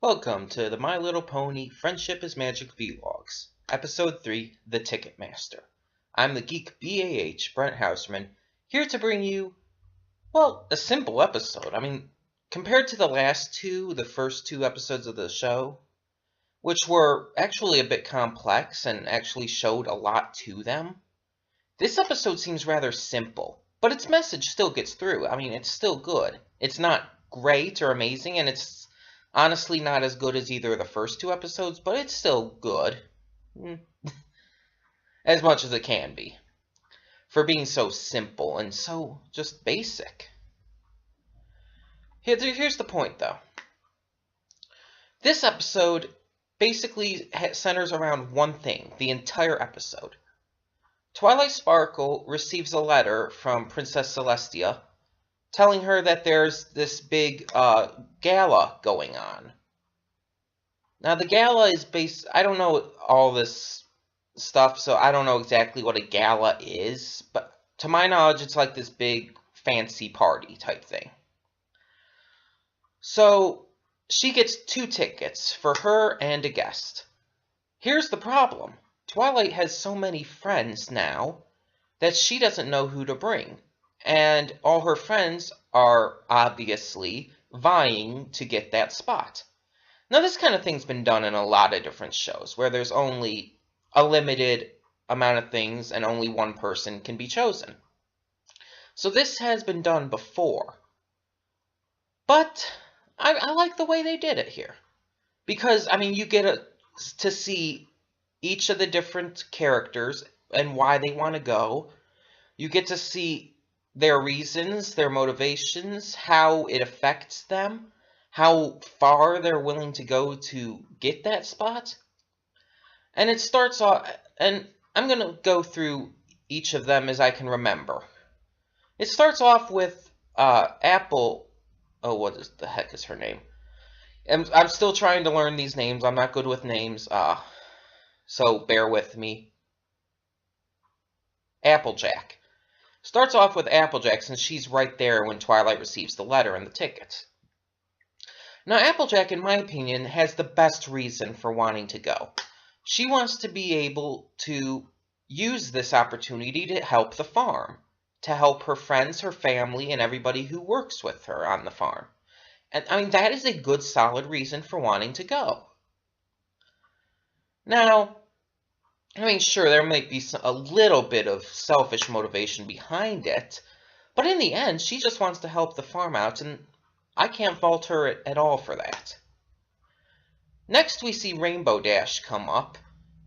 Welcome to the My Little Pony Friendship is Magic Vlogs, Episode 3, The Ticket Master. I'm the geek BAH, Brent Houseman, here to bring you, well, a simple episode. Compared to the first two episodes of the show, which were actually a bit complex and actually showed a lot to them, this episode seems rather simple, but its message still gets through. It's still good. It's not great or amazing, and it's honestly not as good as either of the first two episodes, but it's still good. As much as it can be. For being so simple and so just basic. Here's the point, though. This episode basically centers around one thing, the entire episode. Twilight Sparkle receives a letter from Princess Celestia telling her that there's this big gala going on. Now, the gala is I don't know all this stuff, so I don't know exactly what a gala is, but to my knowledge, it's like this big fancy party type thing. So, she gets 2 tickets for her and a guest. Here's the problem. Twilight has so many friends now that she doesn't know who to bring. And all her friends are obviously vying to get that spot. Now, this kind of thing's been done in a lot of different shows, where there's only a limited amount of things and only one person can be chosen. So this has been done before. But I like the way they did it here. Because, you get to see each of the different characters and why they want to go. You get to see their reasons, their motivations, how it affects them, how far they're willing to go to get that spot. And it starts off, and I'm going to go through each of them as I can remember. It starts off with Apple. Oh, what the heck is her name? I'm still trying to learn these names. I'm not good with names, so bear with me. Applejack. Starts off with Applejack, since she's right there when Twilight receives the letter and the tickets. Now, Applejack, in my opinion, has the best reason for wanting to go. She wants to be able to use this opportunity to help the farm, to help her friends, her family, and everybody who works with her on the farm. And, that is a good, solid reason for wanting to go. Now, sure, there might be a little bit of selfish motivation behind it, but in the end, she just wants to help the farm out, and I can't fault her at all for that. Next, we see Rainbow Dash come up,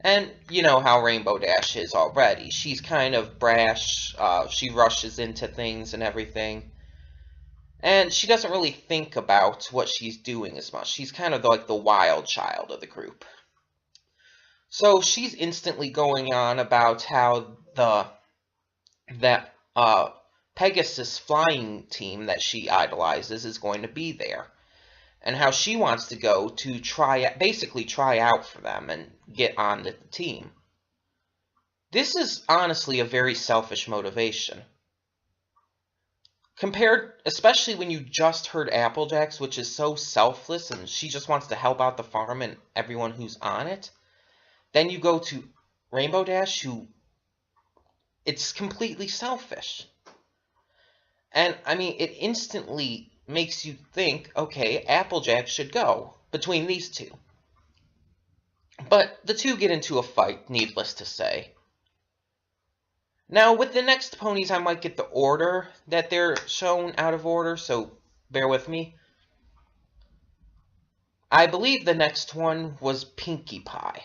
and you know how Rainbow Dash is already. She's kind of brash, she rushes into things and everything, and she doesn't really think about what she's doing as much. She's kind of like the wild child of the group. So she's instantly going on about how that Pegasus flying team that she idolizes is going to be there, and how she wants to go to basically try out for them and get on the team. This is honestly a very selfish motivation. Especially when you just heard Applejack's, which is so selfless, and she just wants to help out the farm and everyone who's on it. Then you go to Rainbow Dash, it's completely selfish. And, it instantly makes you think, okay, Applejack should go between these two. But the two get into a fight, needless to say. Now, with the next ponies, I might get the order that they're shown out of order, so bear with me. I believe the next one was Pinkie Pie.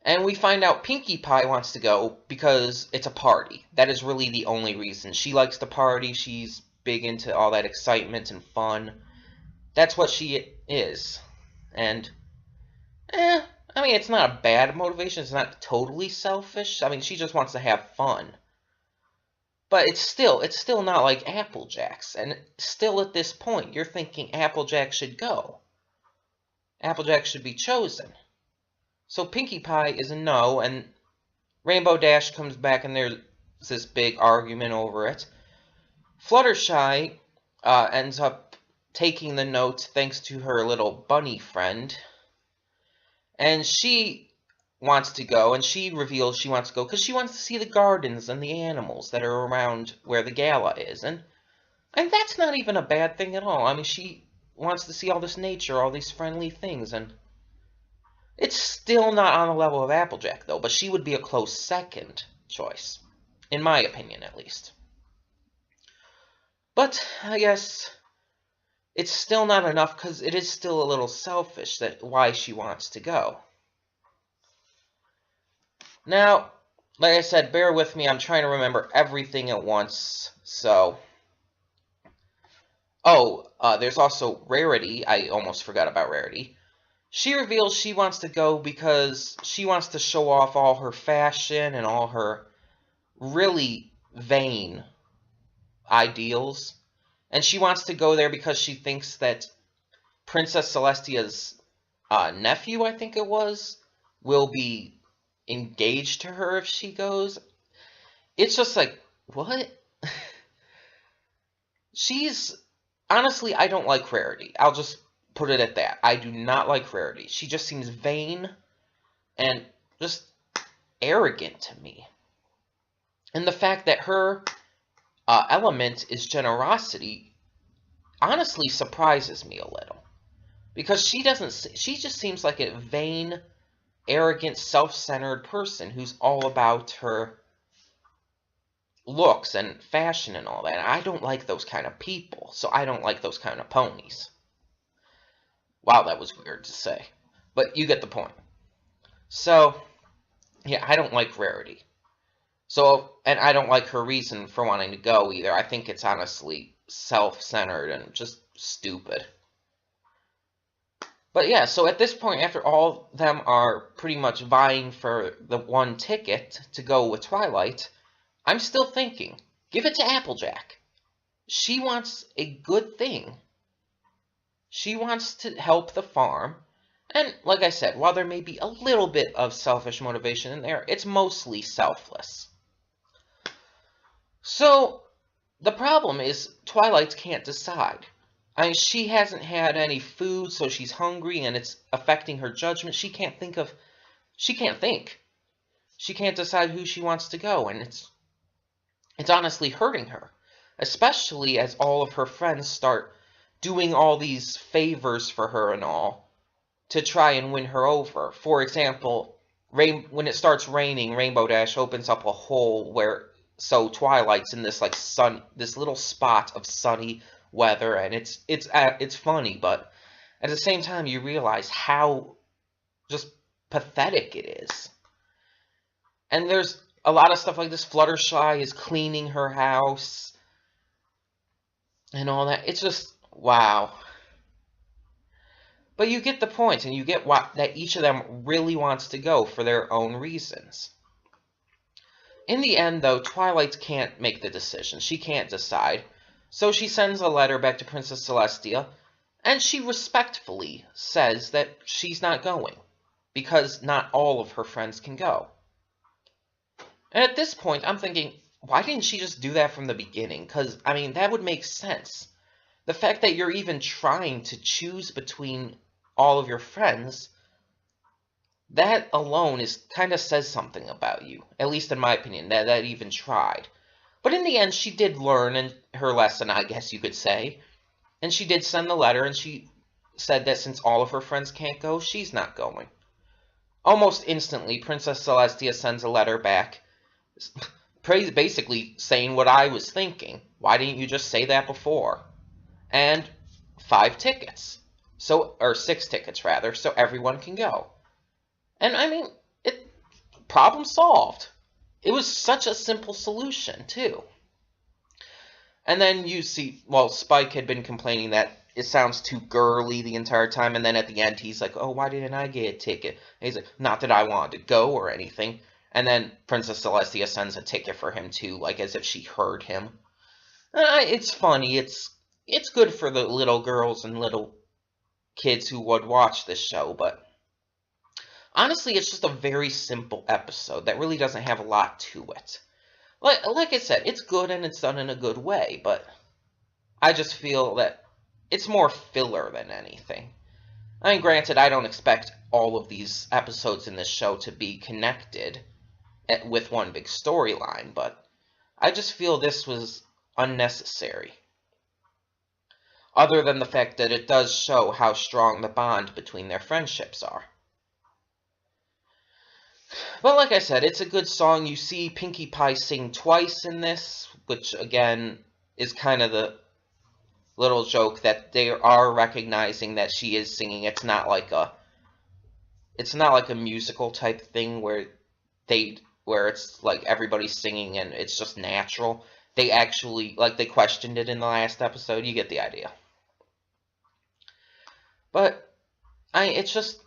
And we find out Pinkie Pie wants to go because it's a party. That is really the only reason. She likes to party. She's big into all that excitement and fun. That's what she is. And, it's not a bad motivation. It's not totally selfish. She just wants to have fun. But it's still not like Applejack's. And still at this point, you're thinking Applejack should go. Applejack should be chosen. So Pinkie Pie is a no, and Rainbow Dash comes back, and there's this big argument over it. Fluttershy ends up taking the note thanks to her little bunny friend. And she wants to go, and she reveals she wants to go because she wants to see the gardens and the animals that are around where the gala is. And that's not even a bad thing at all. I mean, she wants to see all this nature, all these friendly things, and it's still not on the level of Applejack, though, but she would be a close second choice, in my opinion, at least. But I guess it's still not enough because it is still a little selfish that why she wants to go. Now, like I said, bear with me. I'm trying to remember everything at once. So, there's also Rarity. I almost forgot about Rarity. She reveals she wants to go because she wants to show off all her fashion and all her really vain ideals. And she wants to go there because she thinks that Princess Celestia's nephew, I think it was, will be engaged to her if she goes. It's just like, what? Honestly, I don't like Rarity. I'll just put it at that. I do not like Rarity. She just seems vain and just arrogant to me. And the fact that her element is generosity honestly surprises me a little. Because she just seems like a vain, arrogant, self-centered person who's all about her looks and fashion and all that. And I don't like those kind of people, so I don't like those kind of ponies. Wow, that was weird to say. But you get the point. So, yeah, I don't like Rarity. So, and I don't like her reason for wanting to go either. I think it's honestly self-centered and just stupid. But yeah, so at this point, after all of them are pretty much vying for the one ticket to go with Twilight, I'm still thinking, give it to Applejack. She wants a good thing. She wants to help the farm. And like I said, while there may be a little bit of selfish motivation in there, it's mostly selfless. So, the problem is Twilight can't decide. I mean, she hasn't had any food, so she's hungry, and it's affecting her judgment. She can't think. She can't decide who she wants to go, and it's honestly hurting her. Especially as all of her friends start doing all these favors for her and all to try and win her over. For example, when it starts raining, Rainbow Dash opens up a hole so Twilight's in this this little spot of sunny weather, and it's funny, but at the same time you realize how just pathetic it is. And there's a lot of stuff like this. Fluttershy is cleaning her house and all that. It's just wow. But you get the point, and you get that each of them really wants to go for their own reasons. In the end, though, Twilight can't make the decision. She can't decide. So she sends a letter back to Princess Celestia, and she respectfully says that she's not going, because not all of her friends can go. And at this point, I'm thinking, why didn't she just do that from the beginning? Because, I mean, that would make sense. The fact that you're even trying to choose between all of your friends, that alone kind of says something about you. At least in my opinion, that even tried. But in the end, she did learn her lesson, I guess you could say. And she did send the letter, and she said that since all of her friends can't go, she's not going. Almost instantly, Princess Celestia sends a letter back, basically saying what I was thinking. Why didn't you just say that before? And 5 tickets. Or 6 tickets, rather, so everyone can go. And, I mean, problem solved. It was such a simple solution, too. And then you see, well, Spike had been complaining that it sounds too girly the entire time, and then at the end he's like, oh, why didn't I get a ticket? And he's like, not that I wanted to go or anything. And then Princess Celestia sends a ticket for him, too, like as if she heard him. It's funny. It's good for the little girls and little kids who would watch this show, but honestly, it's just a very simple episode that really doesn't have a lot to it. Like I said, it's good and it's done in a good way, but I just feel that it's more filler than anything. I mean, granted, I don't expect all of these episodes in this show to be connected with one big storyline, but I just feel this was unnecessary. Other than the fact that it does show how strong the bond between their friendships are. But like I said, it's a good song. You see Pinkie Pie sing twice in this, which again is kind of the little joke that they are recognizing that she is singing. It's not like a musical type thing where it's like everybody's singing and it's just natural. They actually, like, they questioned it in the last episode. You get the idea. But I just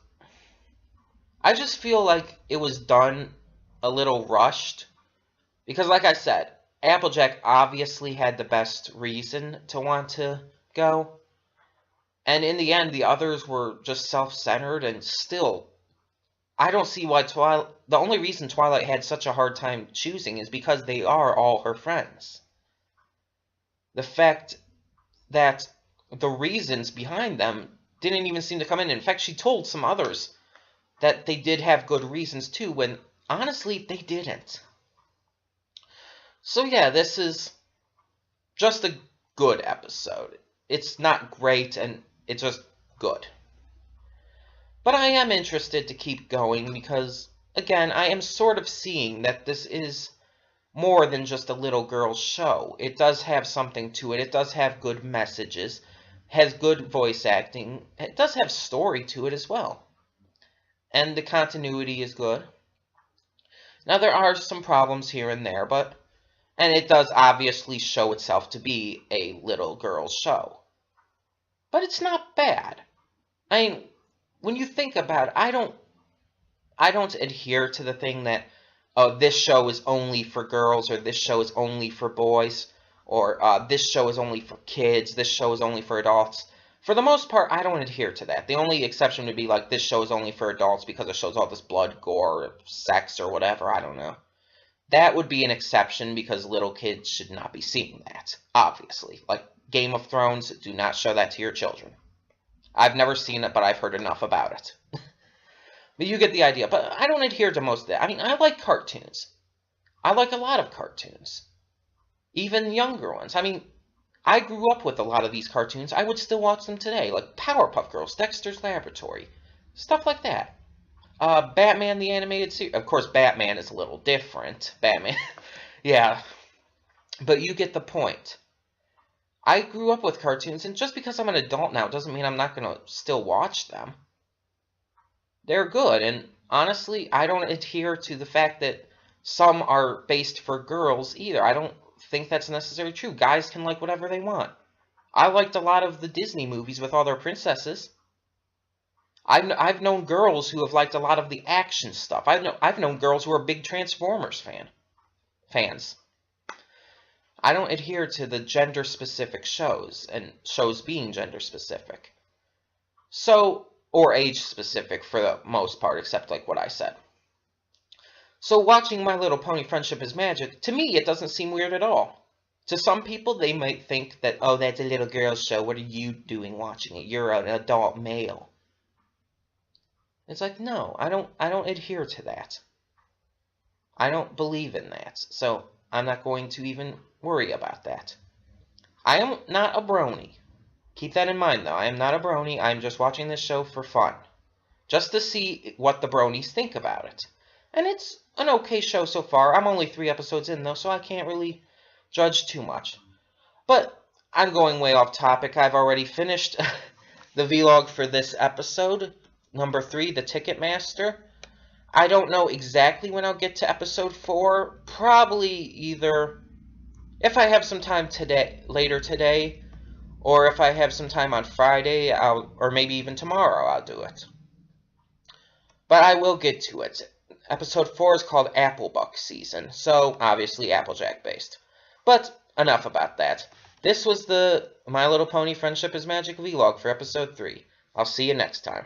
feel like it was done a little rushed. Because like I said, Applejack obviously had the best reason to want to go. And in the end, the others were just self-centered, and still, I don't see why the only reason Twilight had such a hard time choosing is because they are all her friends. The fact that the reasons behind them didn't even seem to come in. In fact, she told some others that they did have good reasons too, when honestly, they didn't. So yeah, this is just a good episode. It's not great, and it's just good. But I am interested to keep going because, again, I am sort of seeing that this is more than just a little girl's show. It does have something to it. It does have good messages, has good voice acting. It does have story to it as well. And the continuity is good. Now, there are some problems here and there, and it does obviously show itself to be a little girl's show. But it's not bad. I mean, when you think about it, I don't adhere to the thing that, oh, this show is only for girls, or this show is only for boys, or this show is only for kids, this show is only for adults. For the most part, I don't adhere to that. The only exception would be like, this show is only for adults because it shows all this blood, gore, sex, or whatever, I don't know. That would be an exception because little kids should not be seeing that, obviously. Like Game of Thrones, do not show that to your children. I've never seen it, but I've heard enough about it. But you get the idea. But I don't adhere to most of that. I mean, I like cartoons. I like a lot of cartoons. Even younger ones. I mean, I grew up with a lot of these cartoons. I would still watch them today. Like Powerpuff Girls, Dexter's Laboratory. Stuff like that. Batman the Animated Series. Of course, Batman is a little different. Batman. Yeah. But you get the point. I grew up with cartoons, and just because I'm an adult now doesn't mean I'm not going to still watch them. They're good, and honestly, I don't adhere to the fact that some are based for girls either. I don't think that's necessarily true. Guys can like whatever they want. I liked a lot of the Disney movies with all their princesses. I've known girls who have liked a lot of the action stuff. I've known girls who are big Transformers fans. I don't adhere to the gender-specific shows, and shows being gender-specific. So, or age-specific for the most part, except like what I said. So watching My Little Pony Friendship is Magic, to me, it doesn't seem weird at all. To some people, they might think that, oh, that's a little girl's show, what are you doing watching it? You're an adult male. It's like, no, I don't adhere to that. I don't believe in that, so I'm not going to even worry about that. I am not a brony. Keep that in mind, though. I am not a brony. I'm just watching this show for fun. Just to see what the bronies think about it. And it's an okay show so far. I'm only 3 episodes in, though, so I can't really judge too much. But I'm going way off topic. I've already finished the vlog for this episode, number 3, The Ticketmaster. I don't know exactly when I'll get to episode 4. Probably either if I have some time later today, or if I have some time on Friday, or maybe even tomorrow, I'll do it. But I will get to it. Episode 4 is called Applebuck Season, so obviously Applejack based. But enough about that. This was the My Little Pony Friendship is Magic vlog for episode 3. I'll see you next time.